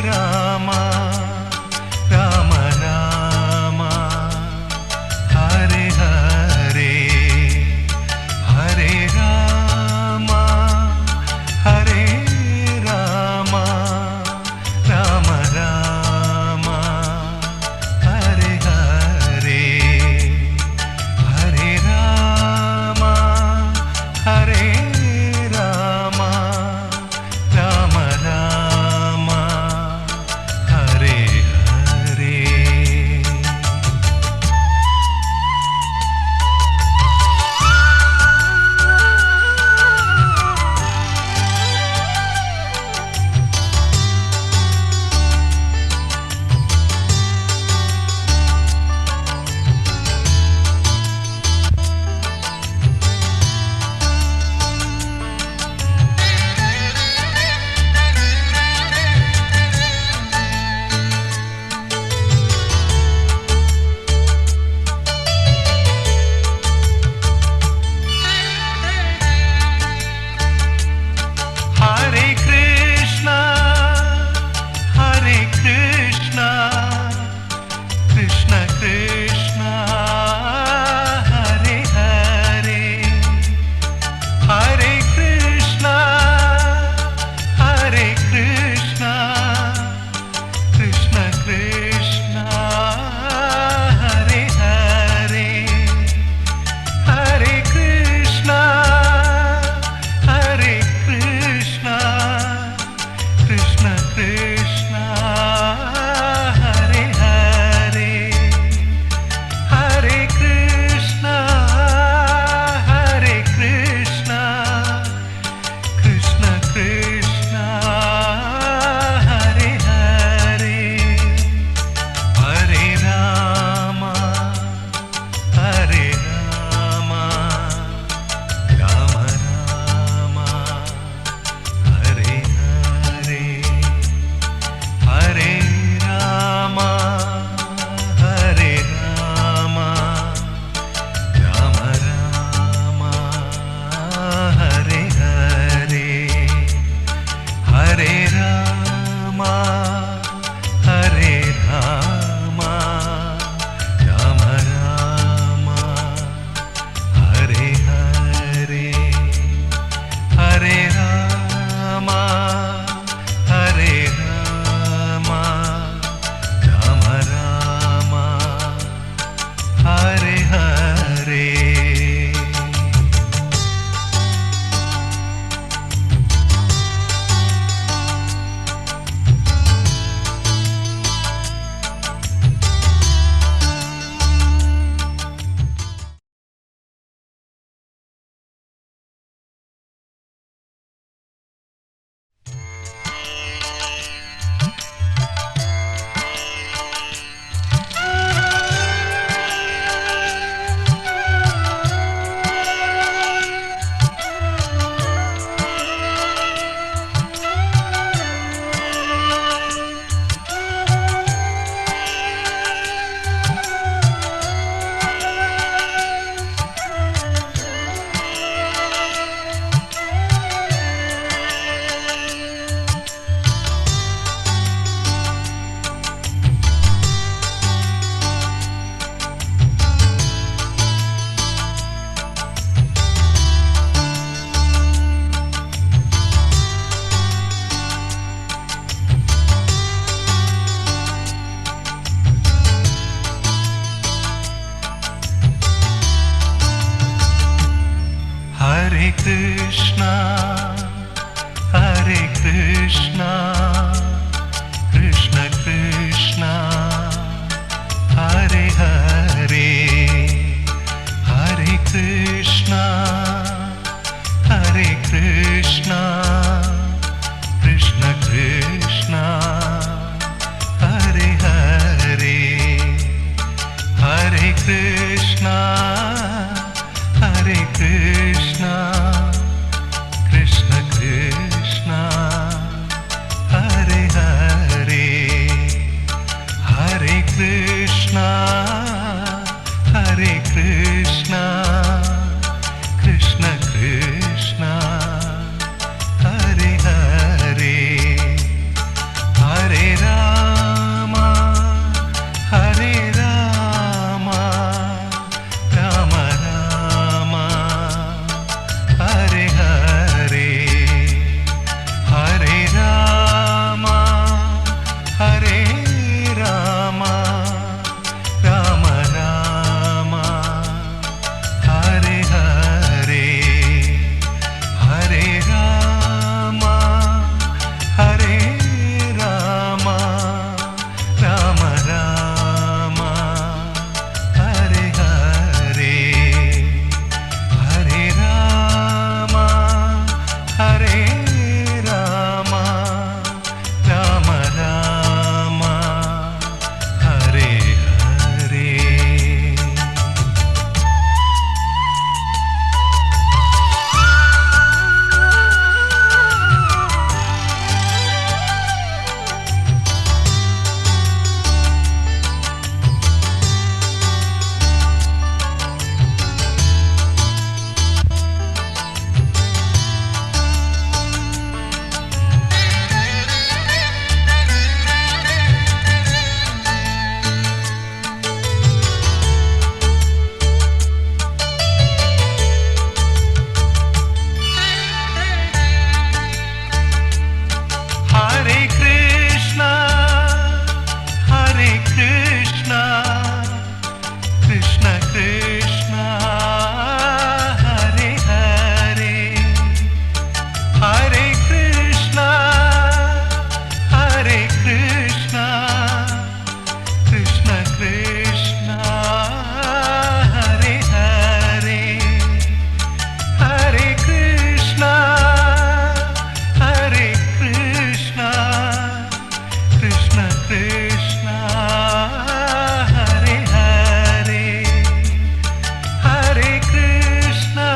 Rama Krishna, Krishna Krishna, Hare Hare, Hare Krishna, Hare Krishna, Krishna Krishna, Hare Hare, Hare Krishna, Hare Krishna, Krishna Krishna, Hare Hare, Hare Krishna, Hare Krishna, Krishna Krishna, Hare Hare, Hare Rama, Hare Rama, Rama Rama, Hare Hare, Hare Rama, Hare Rama, Rama Rama, Hare Hare, Hare Rama, Hare Rama, Rama Rama, Hare Hare, Hare Rama, Hare Rama, Rama Rama, Hare Hare. Hare Krishna, Hare Krishna, Krishna Krishna, Hare Hare, Hare Krishna, Hare Krishna, Krishna Krishna, Hare Hare, Hare Krishna, Hare Krishna, Krishna Krishna, Hare Hare, Hare Krishna,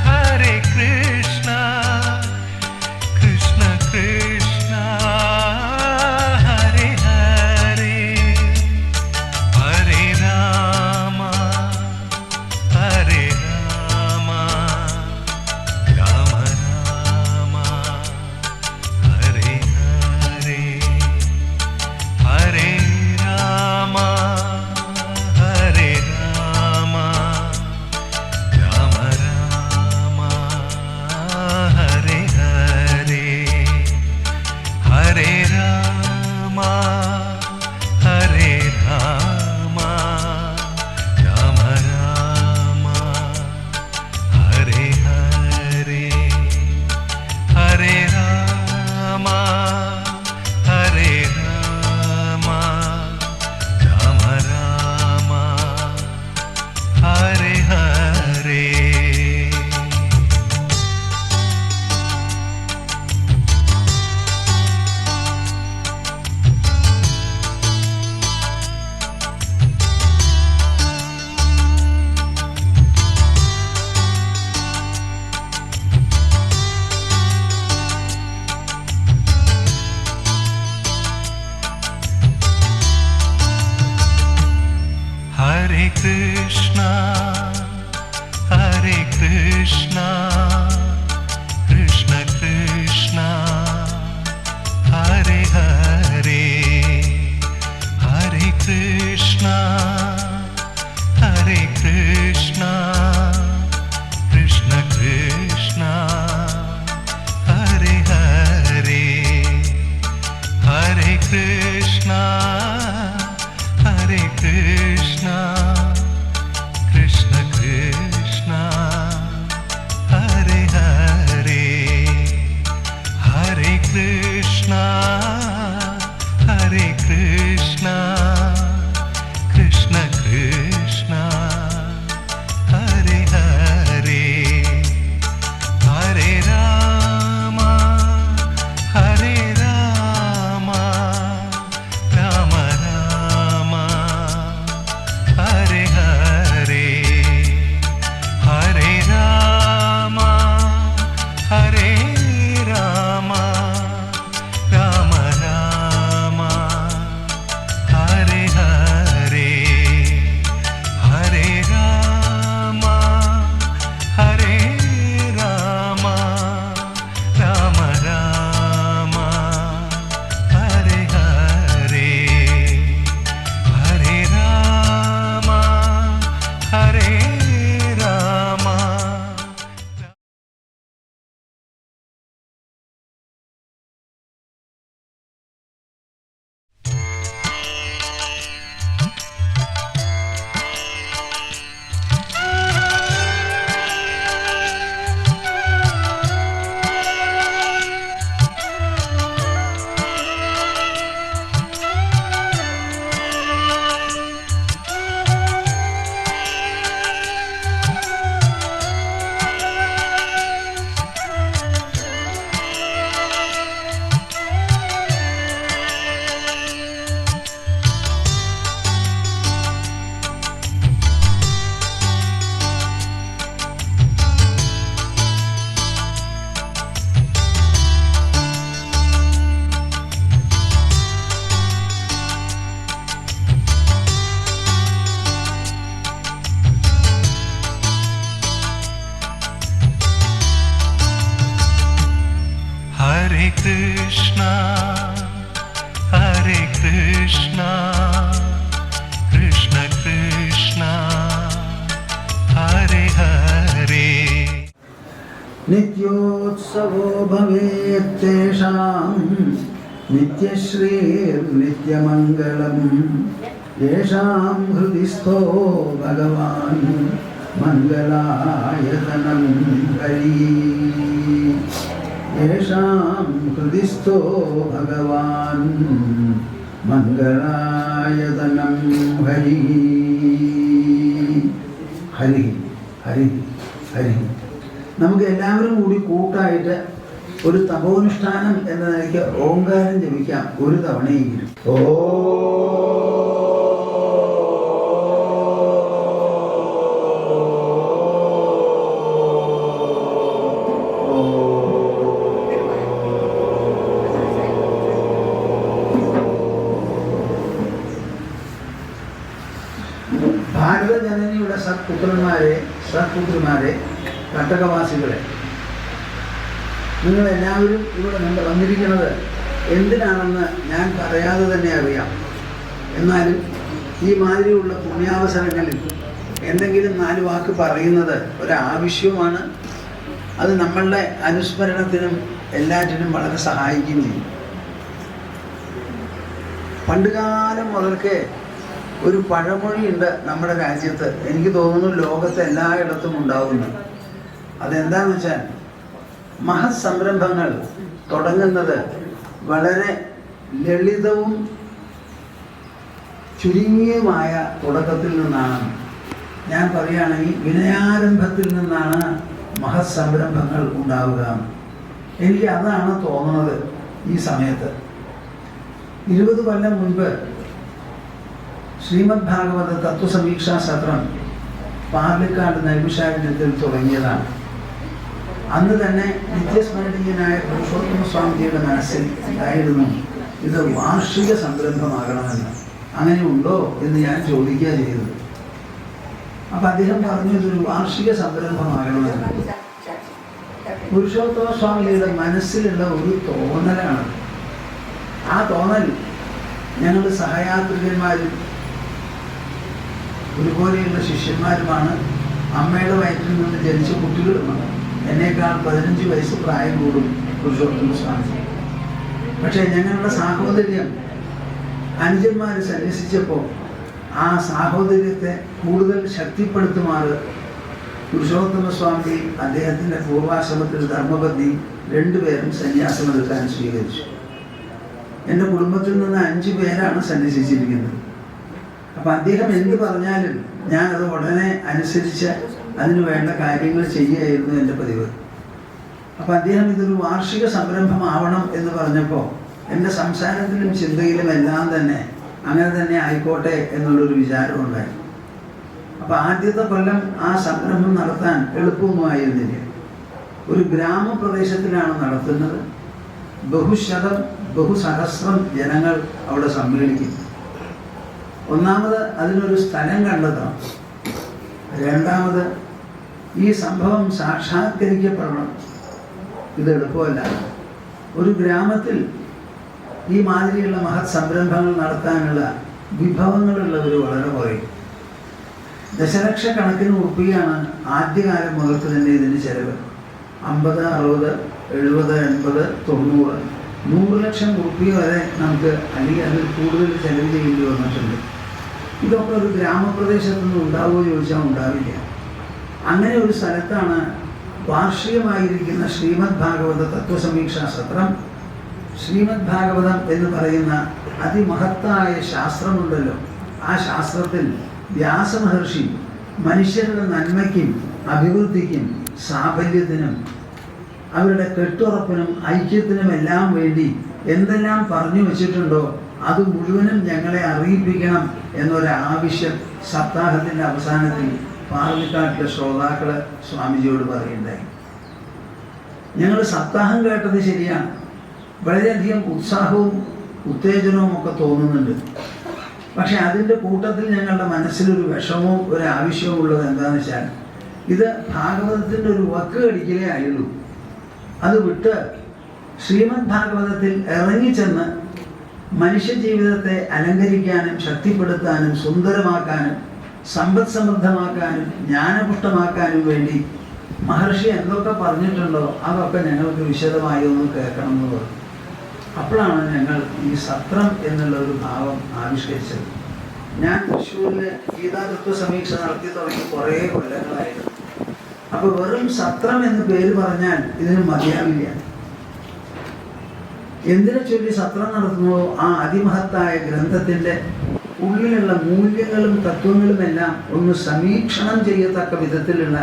Hare Krishna, Krishna Krishna, Hare Hare, Hare Rama, Hare Rama, Rama Rama, Hare Hare, Hare Rama, Hare Rama, Rama Rama, Hare Hare, Hare Rama, Hare Rama, Rama Rama, Hare Hare, Hare Rama, Hare Rama, Rama Rama, Hare Hare. Hare Krishna, Hare Krishna, Krishna Krishna, Hare Hare, Hare Krishna, Hare Krishna, Krishna Krishna, Hare Hare, Hare Krishna, Hare Krishna, Krishna Krishna, Hare Hare, Hare Krishna ഹരേ കൃഷ്ണ കൃഷ്ണ കൃഷ്ണ ഹരേ ഹരേ ഹരേ രാമ ഹരേ രാമ രാമ രാമ ഹരേ ഹരേ ഹരേ രാമ ഹരേ രാമ രാമ രാമ ഹരേ ഹരേ ഹരേ രാമ ഹരേ രാമ രാമ രാമ ഹരേ ഹരേ ഹരേ രാമ ഹരേ രാമ. ഹരേ കൃഷ്ണ ഹരേ കൃഷ്ണ കൃഷ്ണ കൃഷ്ണ ഹരേ ഹരേ. നിത്യോത്സവോ ഭവേത്തേഷാം നിത്യശ്രീർനിത്യമംഗളം യേഷാം ഹൃദിസ്ഥോ ഭഗവാൻ മംഗളായതനം ഹരി യേഷാം ഹൃദിസ്ഥോ ഭഗവാൻ മംഗളായതനം ഹരി ഹരി ഹരി ഹരി. നമുക്ക് എല്ലാവരും കൂടി കൂട്ടായിട്ട് ഒരു തപോനുഷ്ഠാനം എന്ന നിലയ്ക്ക് ഓംകാരം ജപിക്കാം ഒരു തവണയെങ്കിലും. ഓ ഭാരതജനനിയുടെ സത്പുത്രന്മാരെ കട്ടകവാസികളെ, നിങ്ങളെല്ലാവരും ഇവിടെ വന്നിരിക്കുന്നത് എന്തിനാണെന്ന് ഞാൻ പറയാതെ തന്നെ അറിയാം. എന്നാലും ഈ മാതിരിയുള്ള പുണ്യാവസരങ്ങളിൽ എന്തെങ്കിലും 4 വാക്ക് പറയുന്നത് ഒരാവശ്യവുമാണ്. അത് നമ്മളുടെ അനുസ്മരണത്തിനും എല്ലാറ്റിനും വളരെ സഹായിക്കുകയും ചെയ്യും. പണ്ടുകാലം മുതൽക്കേ ഒരു പഴമൊഴിയുണ്ട് നമ്മുടെ രാജ്യത്ത്, എനിക്ക് തോന്നുന്നു ലോകത്ത് എല്ലായിടത്തും ഉണ്ടാകുന്നു. അതെന്താണെന്ന് വെച്ചാൽ, മഹത് സംരംഭങ്ങൾ തുടങ്ങുന്നത് വളരെ ലളിതവും ചുരുങ്ങിയതുമായ തുടക്കത്തിൽ നിന്നാണ്. ഞാൻ പറയുകയാണെങ്കിൽ വിനയാരംഭത്തിൽ നിന്നാണ് മഹത് സംരംഭങ്ങൾ ഉണ്ടാവുക. എനിക്ക് അതാണ് തോന്നുന്നത് ഈ സമയത്ത്. 20 കൊല്ലം മുൻപ് ശ്രീമദ് ഭാഗവത തത്വസമീക്ഷാ സത്രം പാർലിക്കാട് നൈമിഷാരണ്യത്തിൽ തുടങ്ങിയതാണ്. അന്ന് തന്നെ നിത്യസ്മരണീയനായ പുരുഷോത്തമ സ്വാമിജിയുടെ മനസ്സിൽ ഉണ്ടായിരുന്നു ഇത് വാർഷിക സംരംഭമാകണമെന്ന്. അങ്ങനെ ഉണ്ടോ എന്ന് ഞാൻ ചോദിക്കുക ചെയ്തത്. അപ്പം അദ്ദേഹം പറഞ്ഞു ഇതൊരു വാർഷിക സംരംഭമാകണമെന്ന്. പുരുഷോത്തമ സ്വാമിജിയുടെ മനസ്സിലുള്ള ഒരു തോന്നലാണ്. ആ തോന്നൽ ഞങ്ങൾ സഹയാത്രികന്മാരും ഒരുപോലെയുള്ള ശിഷ്യന്മാരുമാണ്. അമ്മയുടെ വയറ്റിൽ നിന്ന് ജനിച്ച കുട്ടികളുമാണ്. എന്നേക്കാൾ 15 വയസ്സ് പ്രായം കൂടും പുരുഷോത്തമ സ്വാമി. പക്ഷേ ഞങ്ങളുടെ സാഹോദര്യം അനുജന്മാർ സന്യസിച്ചപ്പോൾ ആ സാഹോദര്യത്തെ കൂടുതൽ ശക്തിപ്പെടുത്തുമാറ് പുരുഷോത്തമ സ്വാമി അദ്ദേഹത്തിൻ്റെ പൂർവാശ്രമത്തിൽ ധർമ്മപത്നി രണ്ടുപേരും സന്യാസമെടുക്കാൻ സ്വീകരിച്ചു. എൻ്റെ കുടുംബത്തിൽ നിന്ന് 5 പേരാണ് സന്യസിച്ചിരിക്കുന്നത്. അപ്പം അദ്ദേഹം എന്ത് പറഞ്ഞാലും ഞാനത് ഉടനെ അനുസരിച്ച് അതിന് വേണ്ട കാര്യങ്ങൾ ചെയ്യുകയായിരുന്നു എൻ്റെ പതിവ്. അപ്പം അദ്ദേഹം ഇതൊരു വാർഷിക സംരംഭമാവണം എന്ന് പറഞ്ഞപ്പോൾ എൻ്റെ സംസാരത്തിലും ചിന്തയിലും എല്ലാം തന്നെ അങ്ങനെ തന്നെ ആയിക്കോട്ടെ എന്നുള്ളൊരു വിചാരമുണ്ടായി. അപ്പം ആദ്യത്തെ കൊല്ലം ആ സംരംഭം നടത്താൻ എളുപ്പമൊന്നും ആയിരുന്നില്ല. ഒരു ഗ്രാമപ്രദേശത്തിലാണ് നടത്തുന്നത്. ബഹുസഹസ്രം ജനങ്ങൾ അവിടെ സമ്മേളിക്കും. ഒന്നാമത് അതിനൊരു സ്ഥലം കണ്ടെത്തണം. രണ്ടാമത് ഈ സംഭവം സാക്ഷാത്കരിക്കപ്പെടണം. ഇത് എളുപ്പമല്ല. ഒരു ഗ്രാമത്തിൽ ഈ മാതിരിയുള്ള മഹത് സംരംഭങ്ങൾ നടത്താനുള്ള വിഭവങ്ങളുള്ളവർ വളരെ കുറയും. ദശലക്ഷക്കണക്കിന് ഉറുപ്പികയാണ് ആദ്യകാലം മുതൽക്ക് തന്നെ ഇതിന് ചെലവ്. 50, 60, 70, 80, 90, 100 ലക്ഷം ഉറുപ്പിക വരെ നമുക്ക് അല്ലെങ്കിൽ അതിൽ കൂടുതൽ ചെലവ് ചെയ്യേണ്ടി വന്നിട്ടുണ്ട്. ഇതൊക്കെ ഒരു ഗ്രാമപ്രദേശത്തുനിന്ന് ഉണ്ടാവുമോ ചോദിച്ചാൽ ഉണ്ടാവില്ല. അങ്ങനെ ഒരു സ്ഥലത്താണ് വാർഷികമായിരിക്കുന്ന ശ്രീമദ് ഭാഗവത തത്വസമീക്ഷാ സത്രം. ശ്രീമദ് ഭാഗവതം എന്ന് പറയുന്ന അതിമഹത്തായ ശാസ്ത്രമുണ്ടല്ലോ, ആ ശാസ്ത്രത്തിൽ വ്യാസമഹർഷി മനുഷ്യരുടെ നന്മയ്ക്കും അഭിവൃദ്ധിക്കും സാഫല്യത്തിനും അവരുടെ കെട്ടുറപ്പിനും ഐക്യത്തിനും എല്ലാം വേണ്ടി എന്തെല്ലാം പറഞ്ഞു വച്ചിട്ടുണ്ടോ അത് മുഴുവനും ഞങ്ങളെ അറിയിപ്പിക്കണം എന്നൊരാവശ്യം സപ്താഹത്തിൻ്റെ അവസാനത്തിൽ പാർലിക്കാട്ടിലെ ശ്രോതാക്കള് സ്വാമിജിയോട് പറയുണ്ടായി. ഞങ്ങൾ സപ്താഹം കേട്ടത് ശരിയാണ്, വളരെയധികം ഉത്സാഹവും ഉത്തേജനവും ഒക്കെ തോന്നുന്നുണ്ട്. പക്ഷെ അതിൻ്റെ കൂട്ടത്തിൽ ഞങ്ങളുടെ മനസ്സിലൊരു വിഷമവും ഒരു ആവശ്യവും ഉള്ളത് എന്താണെന്ന് വെച്ചാൽ ഇത് ഭാഗവതത്തിൻ്റെ ഒരു വക്ക് കടിക്കലേ ആയുള്ളൂ. അത് വിട്ട് ശ്രീമദ് ഭാഗവതത്തിൽ ഇറങ്ങിച്ചെന്ന് മനുഷ്യജീവിതത്തെ അലങ്കരിക്കാനും ശക്തിപ്പെടുത്താനും സുന്ദരമാക്കാനും സമ്പദ് സമൃദ്ധമാക്കാനും ജ്ഞാനപുഷ്ടമാക്കാനും വേണ്ടി മഹർഷി എന്തൊക്കെ പറഞ്ഞിട്ടുണ്ടോ അതൊക്കെ ഞങ്ങൾക്ക് വിശദമായി ഒന്ന് കേൾക്കണം എന്ന് പറഞ്ഞു. അപ്പോഴാണ് ഞങ്ങൾ ഈ സത്രം എന്നുള്ള ഒരു ഭാവം ആവിഷ്കരിച്ചത്. ഞാൻ തൃശ്ശൂരിൽ ഗീതാതത്വ സമീക്ഷ നടത്തി തുടങ്ങി കുറേ കൊല്ലങ്ങളായിരുന്നു. അപ്പോൾ വെറും സത്രം എന്ന് പേര് പറഞ്ഞാൽ ഇതിന് മതിയാവില്ല. എന്തിനെ ചൊല്ലി സത്രം നടത്തുന്നോ ആ അതിമഹത്തായ ഗ്രന്ഥത്തിൻ്റെ ഉള്ളിലുള്ള മൂല്യങ്ങളും തത്വങ്ങളുമെല്ലാം ഒന്ന് സമീക്ഷണം ചെയ്യത്തക്ക വിധത്തിലുള്ള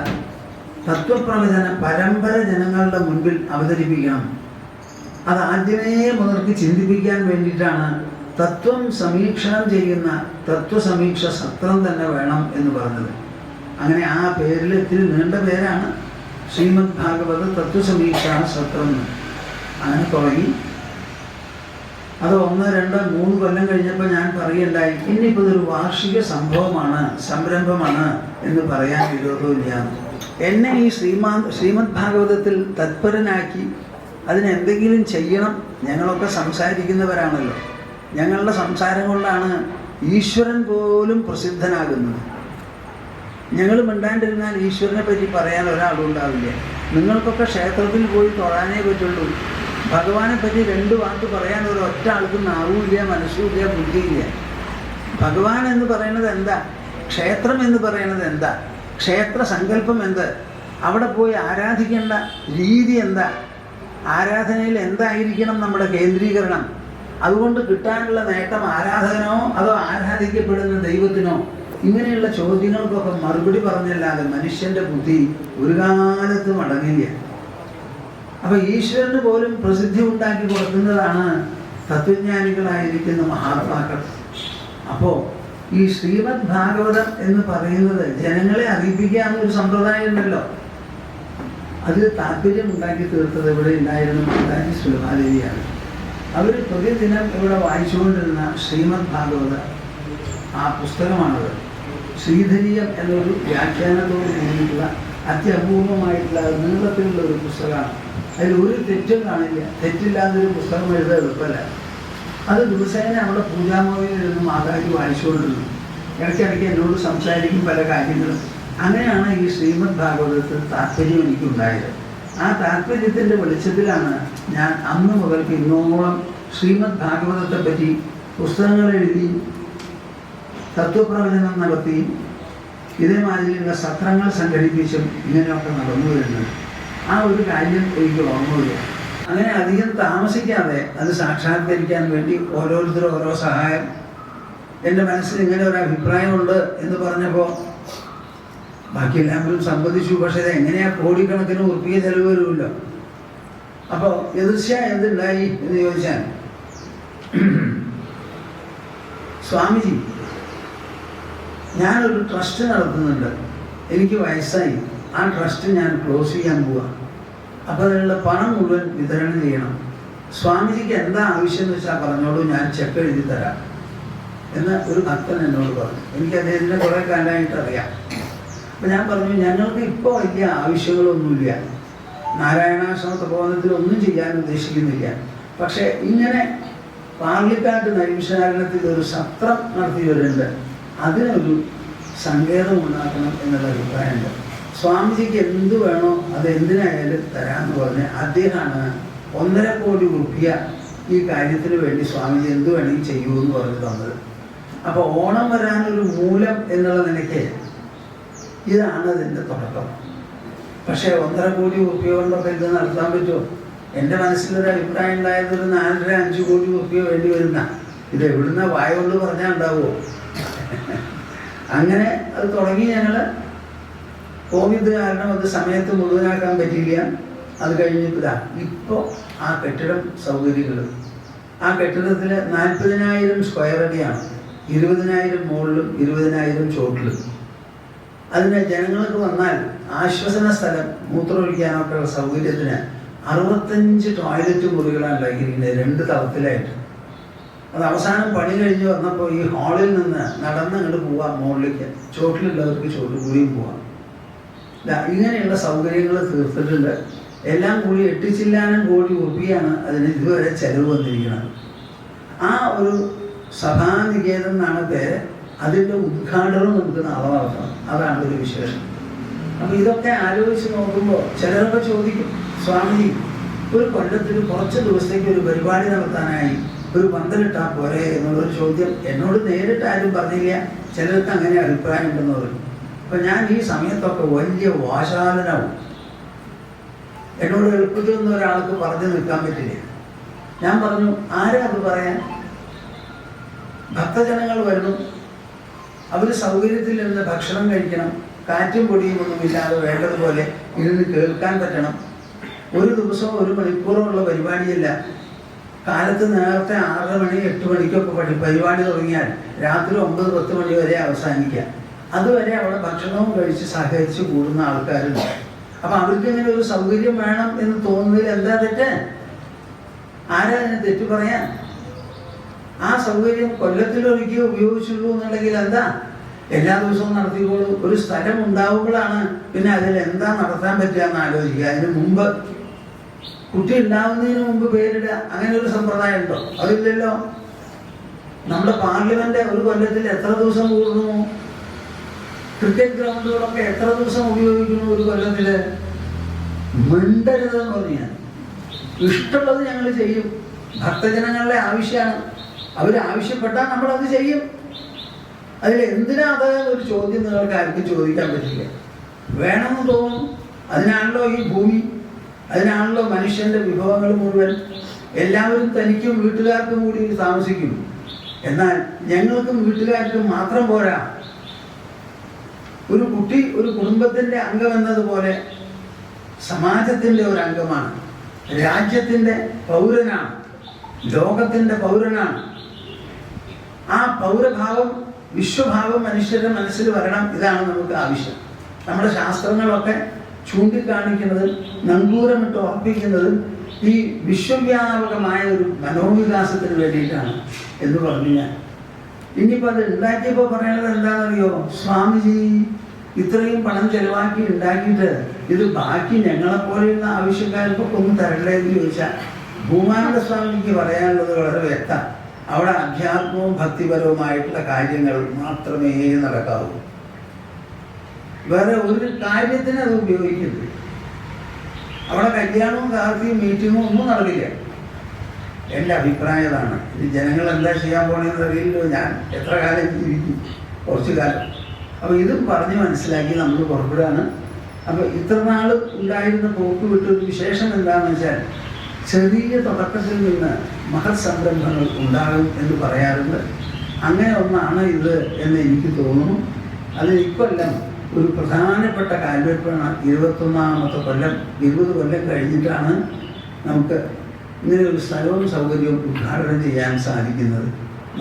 തത്വപ്രവചന പരമ്പര ജനങ്ങളുടെ മുൻപിൽ അവതരിപ്പിക്കണം. അത് ആദ്യമേ മുതൽക്ക് ചിന്തിപ്പിക്കാൻ വേണ്ടിയിട്ടാണ് തത്വം സമീക്ഷണം ചെയ്യുന്ന തത്വസമീക്ഷ സത്രം തന്നെ വേണം എന്ന് പറഞ്ഞത്. അങ്ങനെ ആ പേരിൽ ഇത്തിരി നീണ്ട പേരാണ് ശ്രീമദ് ഭാഗവത തത്വസമീക്ഷാ സത്രം. അങ്ങനെ തുടങ്ങി. അത് 1, 2, 3 കൊല്ലം കഴിഞ്ഞപ്പോൾ ഞാൻ പറയുണ്ടായി ഇനിയിപ്പോൾ ഇതൊരു വാർഷിക സംഭവമാണ്, സംരംഭമാണ് എന്ന് പറയാൻ വിരോധമില്ല. എന്നെ ഈ ശ്രീമദ് ഭാഗവതത്തിൽ തത്പരനാക്കി അതിനെന്തെങ്കിലും ചെയ്യണം. ഞങ്ങളൊക്കെ സംസാരിക്കുന്നവരാണല്ലോ, ഞങ്ങളുടെ സംസാരം കൊണ്ടാണ് ഈശ്വരൻ പോലും പ്രസിദ്ധനാകുന്നത്. ഞങ്ങൾ മിണ്ടാണ്ടിരുന്നാൽ ഈശ്വരനെ പറ്റി പറയാൻ ഒരാളും ഉണ്ടാവില്ല. നിങ്ങൾക്കൊക്കെ ക്ഷേത്രത്തിൽ പോയി തൊഴാനേ പറ്റുള്ളൂ. ഭഗവാനെ പറ്റി 2 വാക്ക് പറയാൻ ഒരൊറ്റ ആൾക്കും നാവുമില്ല, മനസ്സുമില്ല, ബുദ്ധിയില്ല. ഭഗവാൻ എന്ന് പറയുന്നത് എന്താ? ക്ഷേത്രം എന്ന് പറയുന്നത് എന്താ? ക്ഷേത്ര സങ്കല്പം എന്ത്? അവിടെ പോയി ആരാധിക്കേണ്ട രീതി എന്താ? ആരാധനയിൽ എന്തായിരിക്കണം നമ്മുടെ കേന്ദ്രീകരണം? അതുകൊണ്ട് കിട്ടാനുള്ള നേട്ടം ആരാധകനോ അതോ ആരാധിക്കപ്പെടുന്ന ദൈവത്തിനോ? ഇങ്ങനെയുള്ള ചോദ്യങ്ങൾക്കൊക്കെ മറുപടി പറഞ്ഞല്ലാതെ മനുഷ്യൻ്റെ ബുദ്ധി ഒരു കാലത്തും അടങ്ങില്ല. അപ്പം ഈശ്വരന് പോലും പ്രസിദ്ധി ഉണ്ടാക്കി കൊടുക്കുന്നതാണ് തത്വജ്ഞാനികളായിരിക്കുന്ന മഹാത്മാക്കൾ. അപ്പോൾ ഈ ശ്രീമദ് ഭാഗവതം എന്ന് പറയുന്നത് ജനങ്ങളെ അറിയിപ്പിക്കാവുന്നൊരു സമ്പ്രദായം ഉണ്ടല്ലോ, അതിൽ താല്പര്യം ഉണ്ടാക്കി തീർത്തത് ഇവിടെ ഉണ്ടായിരുന്ന മാതാജി സുലഭാദേവിയാണ്. അവർ പ്രതിദിനം ഇവിടെ വായിച്ചുകൊണ്ടിരുന്ന ശ്രീമദ് ഭാഗവത ആ പുസ്തകമാണത്. ശ്രീധരീയം എന്നൊരു വ്യാഖ്യാനത്തോട് കൂടിയിട്ടുള്ള അത്യപൂർവമായിട്ടുള്ള നീളത്തിലുള്ള ഒരു പുസ്തകമാണ്. അതിൽ ഒരു തെറ്റും കാണില്ല. തെറ്റില്ലാത്തൊരു പുസ്തകം എഴുതാൻ എളുപ്പമല്ല. അത് ദിവസേന നമ്മുടെ പൂജാമുറിയിൽ ഇരുന്ന് മാതാജി വായിച്ചുകൊണ്ടിരുന്നു. ഇടയ്ക്കിടയ്ക്ക് എന്നോട് സംസാരിക്കും പല കാര്യങ്ങളും. അങ്ങനെയാണ് ഈ ശ്രീമദ് ഭാഗവതത്തിൽ താല്പര്യം എനിക്കുണ്ടായത്. ആ താല്പര്യത്തിൻ്റെ വെളിച്ചത്തിലാണ് ഞാൻ അന്ന് മുതൽക്ക് ഇന്നോളം ശ്രീമദ് ഭാഗവതത്തെ പറ്റി പുസ്തകങ്ങൾ എഴുതി തത്വപ്രവചനം നടത്തി ഇതേമാതിരിയുള്ള സത്രങ്ങൾ സംഘടിപ്പിച്ചും ഇങ്ങനെയൊക്കെ നടന്നു വരുന്നുണ്ട്. ആ ഒരു കാര്യം എനിക്ക് ഓർമ്മ വരും. അങ്ങനെ അധികം താമസിക്കാതെ അത് സാക്ഷാത്കരിക്കാൻ വേണ്ടി ഓരോരുത്തരും ഓരോ സഹായം. എൻ്റെ മനസ്സിൽ ഇങ്ങനെ ഒരു അഭിപ്രായമുണ്ട് എന്ന് പറഞ്ഞപ്പോൾ ബാക്കി എല്ലാവരും സംബന്ധിച്ചു. പക്ഷേ ഇത് എങ്ങനെയാ കോടിക്കണക്കിന് ഉറുപ്പിക ചെലവ് വരുമല്ലോ. അപ്പോൾ എതിർച്ചയായി എന്തുണ്ടായി എന്ന് ചോദിച്ചാൽ, സ്വാമിജി ഞാനൊരു ട്രസ്റ്റ് നടത്തുന്നുണ്ട്, എനിക്ക് വയസ്സായി, ആ ട്രസ്റ്റ് ഞാൻ ക്ലോസ് ചെയ്യാൻ പോവാ, അപ്പോൾ അതിനുള്ള പണം മുഴുവൻ വിതരണം ചെയ്യണം, സ്വാമിജിക്ക് എന്താ ആവശ്യം എന്ന് വെച്ചാൽ പറഞ്ഞോളൂ, ഞാൻ ചെക്ക് എഴുതി തരാം എന്ന് ഒരു ഭക്തൻ എന്നോട് പറഞ്ഞു. എനിക്ക് അദ്ദേഹത്തിനെ കുറേ കാലമായിട്ട് അറിയാം. അപ്പം ഞാൻ പറഞ്ഞു, ഞങ്ങൾക്ക് ഇപ്പോൾ വലിയ ആവശ്യങ്ങളൊന്നുമില്ല, നാരായണാശ്രമ പ്രബോധനത്തിലൊന്നും ചെയ്യാൻ ഉദ്ദേശിക്കുന്നില്ല, പക്ഷേ ഇങ്ങനെ പാർലിക്കാട്ട് നൈമിഷാരണത്തിൽ ഒരു സത്രം നടത്തി വരുന്നുണ്ട്, അതിനൊരു സങ്കേതം ഉണ്ടാക്കണം എന്നുള്ള അഭിപ്രായമുണ്ട്. സ്വാമിജിക്ക് എന്ത് വേണോ അത് എന്തിനായാലും തരാമെന്ന് പറഞ്ഞ് അദ്ദേഹമാണ് 1.5 കോടി റുപ്യ ഈ കാര്യത്തിന് വേണ്ടി സ്വാമിജി എന്ത് വേണമെങ്കിൽ ചെയ്യുമെന്ന് പറഞ്ഞു തന്നത്. അപ്പോൾ ഓണം വരാനൊരു മൂലം എന്നുള്ള നിലയ്ക്ക് ഇതാണ് അതിൻ്റെ തുടക്കം. പക്ഷേ 1.5 കോടി റുപ്യ കൊണ്ടൊക്കെ ഇത് നടത്താൻ പറ്റുമോ? എൻ്റെ മനസ്സിലൊരു അഭിപ്രായം ഉണ്ടായത് ഒരു 4.5-5 കോടി റുപ്യ വേണ്ടി വരുന്ന, ഇത് എവിടുന്ന വായ കൊണ്ട് പറഞ്ഞാൽ ഉണ്ടാവുമോ? അങ്ങനെ അത് തുടങ്ങി. ഞങ്ങൾ കോവിഡ് കാരണം അത് സമയത്ത് മുഴുവനാക്കാൻ പറ്റിയില്ല. അത് കഴിഞ്ഞിട്ടില്ല, ഇപ്പോൾ ആ കെട്ടിടം സൗകര്യങ്ങൾ, ആ കെട്ടിടത്തിൽ 40,000 സ്ക്വയർ അടിയാണ്, 20,000 മുകളിലും 20,000 ചോട്ടിലും. അതിന് ജനങ്ങൾക്ക് വന്നാൽ ആശ്വസന സ്ഥലം, മൂത്രമൊഴിക്കാനൊക്കെ ഉള്ള സൗകര്യത്തിന് 65 ടോയ്ലറ്റ് മുറികളാണ് ഉണ്ടാക്കിയിരിക്കുന്നത്, 2 തലത്തിലായിട്ട്. അത് അവസാനം പണി കഴിഞ്ഞ് വന്നപ്പോൾ ഈ ഹാളിൽ നിന്ന് നടന്ന് അങ്ങോട്ട് പോവാം മുകളിലേക്ക്, ചോട്ടിലുള്ളവർക്ക് ചോട്ടിൽ കൂടിയും പോവാം. ഇങ്ങനെയുള്ള സൗകര്യങ്ങൾ തീർത്തിട്ടുണ്ട്. എല്ലാം കൂടി 8 ചില്ലാനം കോടി റുപ്യയാണ് അതിന് ഇതുവരെ ചെലവ് വന്നിരിക്കുന്നത്. ആ ഒരു സഭാനികേതൻ എന്നാണ് പേര്. അതിൻ്റെ ഉദ്ഘാടനം നമുക്ക് നാളെ നടത്തണം, അതാണ് ഒരു വിശേഷം. അപ്പം ഇതൊക്കെ ആലോചിച്ച് നോക്കുമ്പോൾ ചിലരൊക്കെ ചോദിക്കും, സ്വാമിജി ഒരു കൊല്ലത്തിൽ കുറച്ച് ദിവസത്തേക്ക് ഒരു പരിപാടി നടത്താനായി ഒരു പന്തലിട്ടാൽ പോരെ എന്നുള്ളൊരു ചോദ്യം എന്നോട് നേരിട്ട് ആരും പറഞ്ഞില്ല. ചിലർക്ക് അങ്ങനെ അഭിപ്രായം ഉണ്ടെന്ന് പറയും. അപ്പം ഞാൻ ഈ സമയത്തൊക്കെ വലിയ വാശാലനാവും. എന്നോട് എളുപ്പത്തിലൊന്നും ഒരാൾക്ക് പറഞ്ഞു നിൽക്കാൻ പറ്റില്ല. ഞാൻ പറഞ്ഞു, ആരാ അത് പറയാൻ? ഭക്തജനങ്ങൾ വരുന്നു, അവർ സൗകര്യത്തിൽ നിന്ന് ഭക്ഷണം കഴിക്കണം, കാറ്റും പൊടിയും ഒന്നുമില്ലാതെ വേണ്ടതുപോലെ ഇരുന്ന് കേൾക്കാൻ പറ്റണം. ഒരു ദിവസം 1 മണിക്കൂറുള്ള പരിപാടിയല്ല. കാലത്ത് നേരത്തെ 6 മണി 8 മണിക്കൊക്കെ പരിപാടി തുടങ്ങിയാൽ രാത്രി 9-10 മണി വരെ അവസാനിക്കുക. അതുവരെ അവിടെ ഭക്ഷണവും കഴിച്ച് സഹകരിച്ച് കൂടുന്ന ആൾക്കാരുണ്ട്. അപ്പം അവർക്ക് ഇങ്ങനെ ഒരു സൗകര്യം വേണം എന്ന് തോന്നുന്നതിൽ എന്താ തെറ്റ്? ആരാ അതിന് തെറ്റ് പറയാൻ? ആ സൗകര്യം കൊല്ലത്തിലൊരിക്കൽ ഉപയോഗിച്ചുള്ളൂ എന്നുണ്ടെങ്കിൽ എന്താ, എല്ലാ ദിവസവും നടത്തിക്കോളൂ. ഒരു സ്ഥലം ഉണ്ടാവുമ്പോഴാണ് പിന്നെ അതിൽ എന്താ നടത്താൻ പറ്റുക എന്ന് ആലോചിക്കുക. അതിന് മുമ്പ് കുട്ടി ഉണ്ടാവുന്നതിന് മുമ്പ് പേരിടുക, അങ്ങനെ ഒരു സമ്പ്രദായം ഉണ്ടോ? അതില്ലല്ലോ. നമ്മുടെ പാർലമെന്റ് ഒരു കൊല്ലത്തിൽ എത്ര ദിവസം കൂടുന്നു? ക്രിക്കറ്റ് ഗ്രൗണ്ടുകളൊക്കെ എത്ര ദിവസം ഉപയോഗിക്കുന്നു ഒരു കൊല്ലത്തില്? മിണ്ടരുതെന്ന് പറഞ്ഞാൽ ഇഷ്ടമുള്ളത് ഞങ്ങൾ ചെയ്യും. ഭക്തജനങ്ങളുടെ ആവശ്യമാണ്, അവരാവശ്യപ്പെട്ടാൽ നമ്മളത് ചെയ്യും. അതിൽ എന്തിനാ അത് ഒരു ചോദ്യം നിങ്ങൾക്ക് ആർക്കും ചോദിക്കാൻ പറ്റില്ല. വേണമെന്ന് തോന്നും. അതിനാണല്ലോ ഈ ഭൂമി, അതിനാണല്ലോ മനുഷ്യന്റെ വിഭവങ്ങൾ മുഴുവൻ. എല്ലാവരും തനിക്കും വീട്ടുകാർക്കും കൂടി താമസിക്കും. എന്നാൽ ഞങ്ങൾക്കും വീട്ടുകാർക്കും മാത്രം പോരാ. ഒരു കുട്ടി ഒരു കുടുംബത്തിന്റെ അംഗം എന്നതുപോലെ സമാജത്തിന്റെ ഒരു അംഗമാണ്, രാജ്യത്തിന്റെ പൗരനാണ്, ലോകത്തിന്റെ പൗരനാണ്. ആ പൗരഭാവം, വിശ്വഭാവം മനുഷ്യരുടെ മനസ്സിൽ വരണം. ഇതാണ് നമുക്ക് ആവശ്യം. നമ്മുടെ ശാസ്ത്രങ്ങളൊക്കെ ചൂണ്ടിക്കാണിക്കുന്നത്, നങ്കൂരമിട്ട് ഉറപ്പിക്കുന്നത് ഈ വിശ്വവ്യാപകമായ ഒരു മനോവികാസത്തിന് വേണ്ടിയിട്ടാണ് എന്ന് പറഞ്ഞു ഞാൻ. ഇനിയിപ്പോൾ അത് ഉണ്ടാക്കിയപ്പോൾ പറയണത് എന്താണെന്നറിയോ? സ്വാമിജി ഇത്രയും പണം ചെലവാക്കി ഉണ്ടാക്കിയിട്ട് ഇത് ബാക്കി ഞങ്ങളെപ്പോലെയുള്ള ആവശ്യക്കാർക്കൊക്കെ ഒന്നും തരണ്ടേ എന്ന് ചോദിച്ചാൽ ഭൂമാനന്ദ സ്വാമിക്ക് പറയാനുള്ളത് വളരെ വ്യക്തം. അവിടെ അധ്യാത്മവും ഭക്തിപരവുമായിട്ടുള്ള കാര്യങ്ങൾ മാത്രമേ നടക്കാവൂ. വേറെ ഒരു കാര്യത്തിന് അത് ഉപയോഗിക്കരുത്. അവിടെ കല്യാണവും കാർത്തിയും മീറ്റിങ്ങും ഒന്നും നടക്കില്ല. എൻ്റെ അഭിപ്രായം അതാണ്. ഇത് ജനങ്ങൾ എന്താ ചെയ്യാൻ പോണെന്ന് അറിയില്ലോ. ഞാൻ എത്ര കാലം ജീവിക്കും? കുറച്ചു കാലം. അപ്പോൾ ഇതും പറഞ്ഞ് മനസ്സിലാക്കി നമ്മൾ പുറപ്പെടുകയാണ്. അപ്പോൾ ഇത്ര നാൾ ഉണ്ടായിരുന്ന പോക്ക് വിട്ടൊരു വിശേഷം എന്താണെന്ന് വെച്ചാൽ ചെറിയ തുടക്കത്തിൽ നിന്ന് മഹത് സംരംഭങ്ങൾ ഉണ്ടാകും എന്ന് പറയാറുണ്ട്. അങ്ങനെ ഒന്നാണ് ഇത് എന്ന് എനിക്ക് തോന്നുന്നു. അത് ഇക്കൊല്ലം ഒരു പ്രധാനപ്പെട്ട കാൽവെപ്പാണ്. 21ാമത്തെ കൊല്ലം, 20 കൊല്ലം കഴിഞ്ഞിട്ടാണ് നമുക്ക് ഇങ്ങനെ ഒരു സ്ഥലവും സൗകര്യവും ഉദ്ഘാടനം ചെയ്യാൻ സാധിക്കുന്നത്.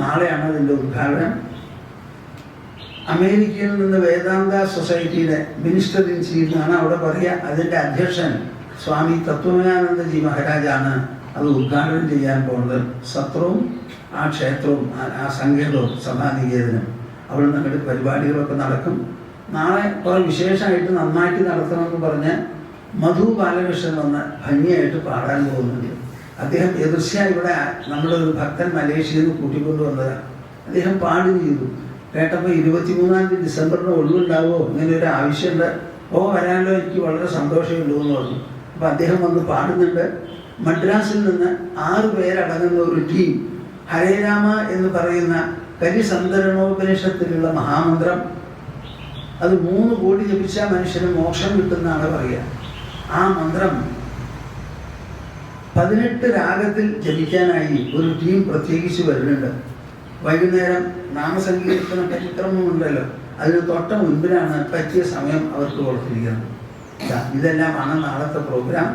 നാളെയാണ് അതിൻ്റെ ഉദ്ഘാടനം. അമേരിക്കയിൽ നിന്ന് വേദാന്ത സൊസൈറ്റിയുടെ മിനിസ്റ്റർ ഇൻ ചീഫ് എന്നാണ് അവിടെ പറയുക. അതിൻ്റെ അധ്യക്ഷൻ സ്വാമി തത്വജ്ഞാനന്ദജി മഹാരാജാണ് അത് ഉദ്ഘാടനം ചെയ്യാൻ പോകുന്നത്. സത്രവും ആ ക്ഷേത്രവും ആ സങ്കേതവും സഭാനികേതനും അവിടെ നിങ്ങളുടെ പരിപാടികളൊക്കെ നടക്കും. നാളെ കുറെ വിശേഷമായിട്ട് നന്നാക്കി നടത്തണമെന്ന് പറഞ്ഞ് മധു ബാലകൃഷ്ണൻ വന്ന് ഭംഗിയായിട്ട് പാടാൻ പോകുന്നുണ്ട്. അദ്ദേഹം എതിർച്ചയായി ഇവിടെ നമ്മുടെ ഒരു ഭക്തൻ മലേഷ്യയിൽ നിന്ന് കൂട്ടിക്കൊണ്ടുവന്നതാണ്. അദ്ദേഹം പാടുകയും ചെയ്തു. കേട്ടപ്പോൾ 23-ാം തീയതി ഡിസംബറിന് ഒഴിവുണ്ടാവുമോ, ഇങ്ങനെ ഒരു ആവശ്യമുണ്ട്. വരാനല്ലോ, എനിക്ക് വളരെ സന്തോഷമുള്ളൂ എന്ന് പറഞ്ഞു. അപ്പോൾ അദ്ദേഹം വന്ന് പാടുന്നുണ്ട്. മദ്രാസിൽ നിന്ന് 6 പേരടങ്ങുന്ന ഒരു ടീം ഹരേരാമ എന്ന് പറയുന്ന കരിസന്തരണോപനിഷത്തിലുള്ള മഹാമന്ത്രം, അത് 3 കോടി ജപിച്ചാൽ മനുഷ്യന് മോക്ഷം കിട്ടുന്നതാണ് പറയുക. ആ മന്ത്രം 18 രാഗത്തിൽ ജപിക്കാനായി ഒരു ടീം പ്രത്യേകിച്ച് വരുന്നുണ്ട്. വൈകുന്നേരം നാമസങ്കീർത്തന പരിക്രമമുണ്ടല്ലോ, അതിന് തൊട്ട മുൻപിലാണ് പറ്റിയ സമയം അവർക്ക് കൊടുത്തിരിക്കുന്നത്. ഇതെല്ലാമാണ് നാളത്തെ പ്രോഗ്രാം.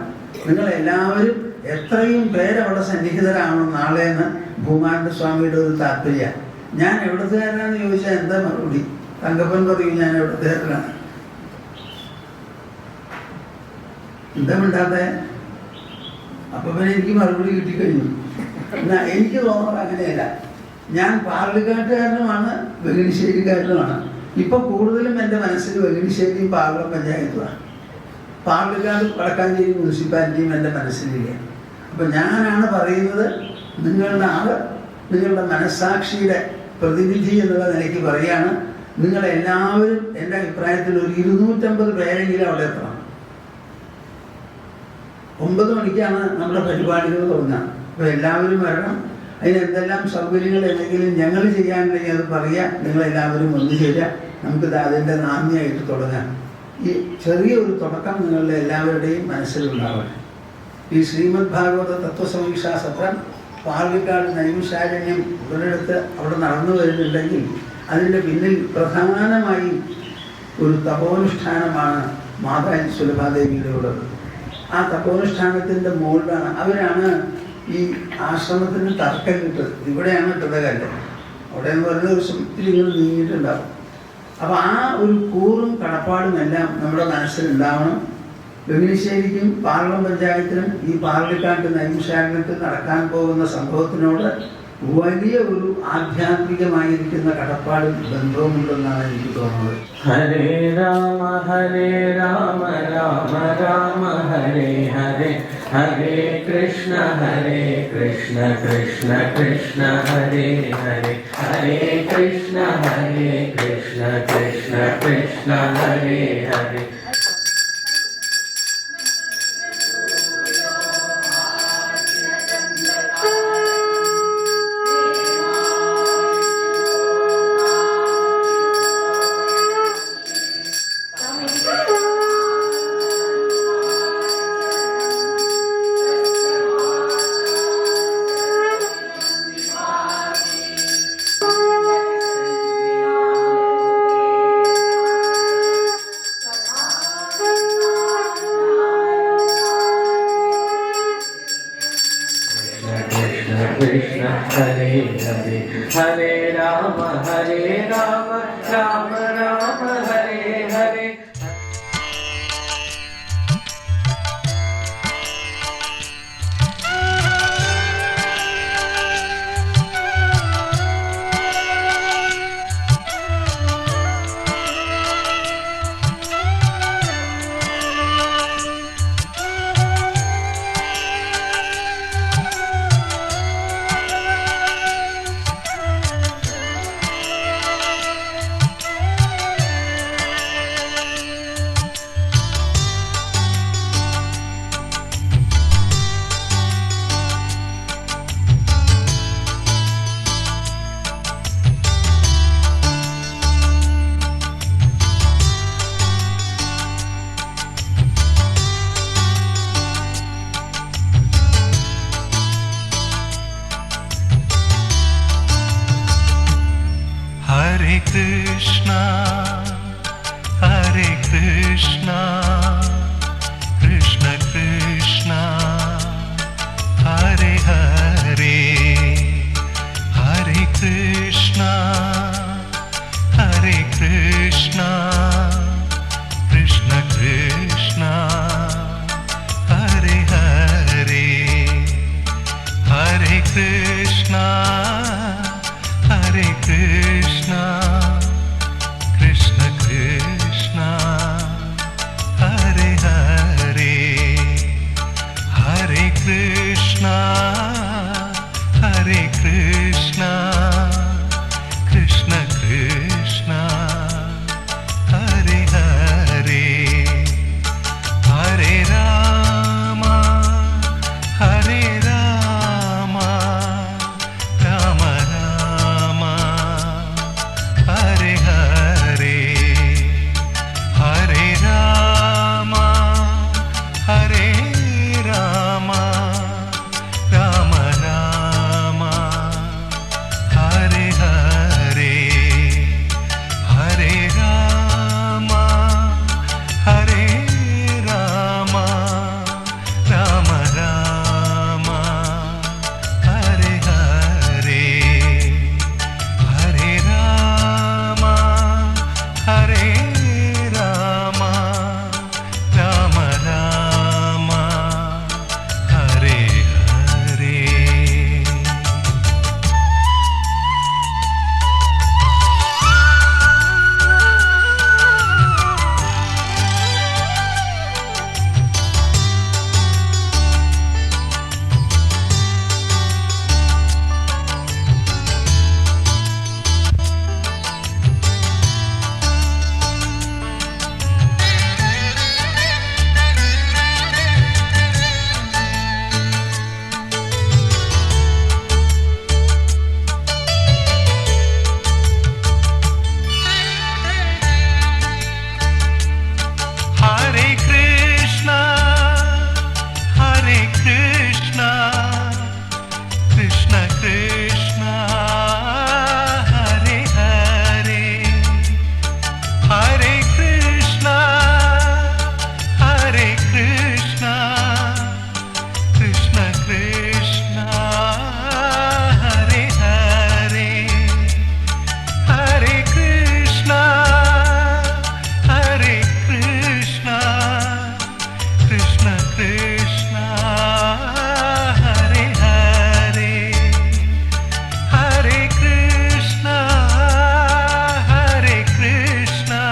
നിങ്ങളെല്ലാവരും എത്രയും പേരവിടെ സന്നിഹിതരാണോ നാളെയെന്ന് ഭൂമാനന്ദ സ്വാമിയുടെ ഒരു താല്പര്യം. ഞാൻ എവിടത്തുകാരനാണെന്ന് ചോദിച്ചാൽ എന്താ മറുപടി? തങ്കപ്പൻ പറയും ഞാൻ എവിടത്തുകാരനാണ്. എന്താ മിണ്ടാത്തെ? അപ്പൊ പിന്നെ എനിക്ക് മറുപടി കിട്ടിക്കഴിഞ്ഞു. എന്നാ എനിക്ക് തോന്നുന്നത് അങ്ങനെയല്ല. ഞാൻ പാർലിക്കാട്ടുകാരനുമാണ്, വെങ്ങണിശ്ശേരിക്കാരനുമാണ്. ഇപ്പൊ കൂടുതലും എൻ്റെ മനസ്സിൽ വെങ്ങണിശ്ശേരിയും പാർലം പഞ്ചായത്തുമാണ്. പാർലിക്കാട് വടക്കാഞ്ചേരി മുനിസിപ്പാലിറ്റിയും എൻ്റെ മനസ്സിലില്ല. അപ്പൊ ഞാനാണ് പറയുന്നത്. നിങ്ങളുടെ ആള്, നിങ്ങളുടെ മനസ്സാക്ഷിയുടെ പ്രതിനിധി എന്നുള്ള നിലയ്ക്ക് പറയാണ്. നിങ്ങളെല്ലാവരും എൻ്റെ അഭിപ്രായത്തിൽ ഒരു 250 പേരെങ്കിലും അവിടെ എത്തണം. 9 മണിക്കാണ് നമ്മുടെ പരിപാടികൾ തുടങ്ങുക. അപ്പോൾ എല്ലാവരും വരണം. അതിന് എന്തെല്ലാം സൗകര്യങ്ങൾ എന്തെങ്കിലും ഞങ്ങൾ ചെയ്യാനുണ്ടെങ്കിൽ അത് പറയുക. നിങ്ങളെല്ലാവരും ഒന്നു ചേരുക. നമുക്കിത് അതിൻ്റെ നാന്ദിയായിട്ട് തുടങ്ങാം. ഈ ചെറിയൊരു തുടക്കം നിങ്ങളുടെ എല്ലാവരുടെയും മനസ്സിലുണ്ടാവണം. ഈ ശ്രീമദ് ഭാഗവത തത്വസമീക്ഷാ സത്രം പാർലിക്കാട് നൈമിഷാരണ്യം ഇവരെടുത്ത് അവിടെ നടന്നു വരുന്നുണ്ടെങ്കിൽ അതിൻ്റെ പിന്നിൽ പ്രധാനമായി ഒരു തപോനുഷ്ഠാനമാണ് മാതാജി സുലഭാദേവിയുടെ ഉള്ളത്. ആ തപോനുഷ്ഠാനത്തിൻ്റെ മുകളിലാണ് അവരാണ് ഈ ആശ്രമത്തിന് തർക്കം കിട്ടത്. ഇവിടെയാണ് ഇട്ടതകല്ല, അവിടെ എന്ന് പറയുന്ന ഒരു ഇത്തിരി ഇങ്ങനെ നീങ്ങിയിട്ടുണ്ടാവും. അപ്പോൾ ആ ഒരു കൂറും കടപ്പാടും എല്ലാം നമ്മുടെ മനസ്സിലുണ്ടാവണം. വെങ്ങണിശ്ശേരിക്കും പാർലം പഞ്ചായത്തിനും ഈ പാർലിക്കാട്ട് നൈമിഷാരണ്യത്തിൽ നടക്കാൻ പോകുന്ന സംഭവത്തിനോട് വലിയ ഒരു ആധ്യാത്മികമായിരിക്കുന്ന കടപ്പാടും ബന്ധവുമുണ്ടെന്നാണ് എനിക്ക് തോന്നുന്നത്. ഹരേ രാമ രാമ രാമ ഹരേ ഹരേ, ഹരേ കൃഷ്ണ കൃഷ്ണ കൃഷ്ണ ഹരേ ഹരേ, ഹരേ കൃഷ്ണ കൃഷ്ണ കൃഷ്ണ ഹരേ ഹരേ. Krishna Hare Hare, Hare Rama Rama Rama Hare Hare. Hare Krishna, Hare Krishna, Krishna Krishna, Hare Hare, Hare Krishna, Hare Krishna, Krishna Krishna, Hare Hare, Hare Krishna, Hare Krishna, Krishna Krishna, Hare Hare, Hare Krishna, Hare Krishna, Krishna Krishna, Hare Hare, Hare Rama, Hare Rama, Rama Rama, Hare Hare, Hare Rama, Hare Rama, Rama Rama, Hare Hare, Hare Rama, Hare Rama, Rama Rama, Hare Hare, Hare Rama, Hare Rama, Rama Rama, Hare Hare. Hare Krishna, Hare Krishna, Krishna Krishna, Hare Hare, Hare Krishna, Hare Krishna, Krishna Krishna, Hare Hare, Hare Krishna, Hare Krishna, Krishna Krishna, Hare Hare, Hare Krishna, Hare Krishna,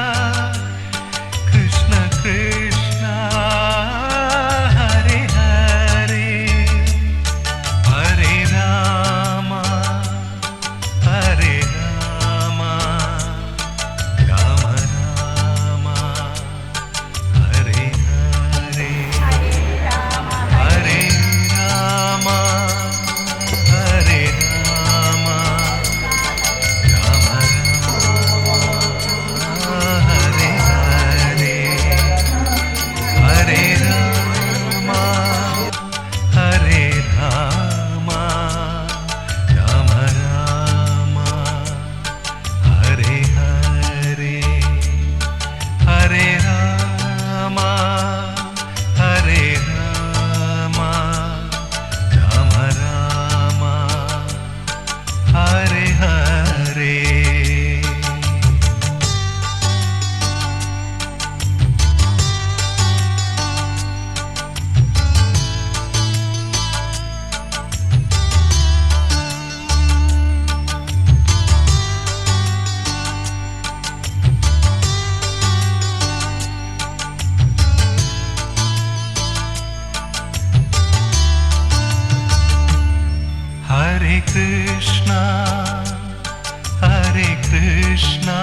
Krishna Krishna, Hare Hare, Hare Rama, Hare Rama, Rama Rama, Hare Hare, Hare Rama, Hare Rama, Rama Rama, Hare Hare, Hare Rama, Hare Rama, Rama Rama, Hare Hare, Hare Rama, Hare Rama, Rama Rama, Hare Hare. Hare Krishna, Hare Krishna,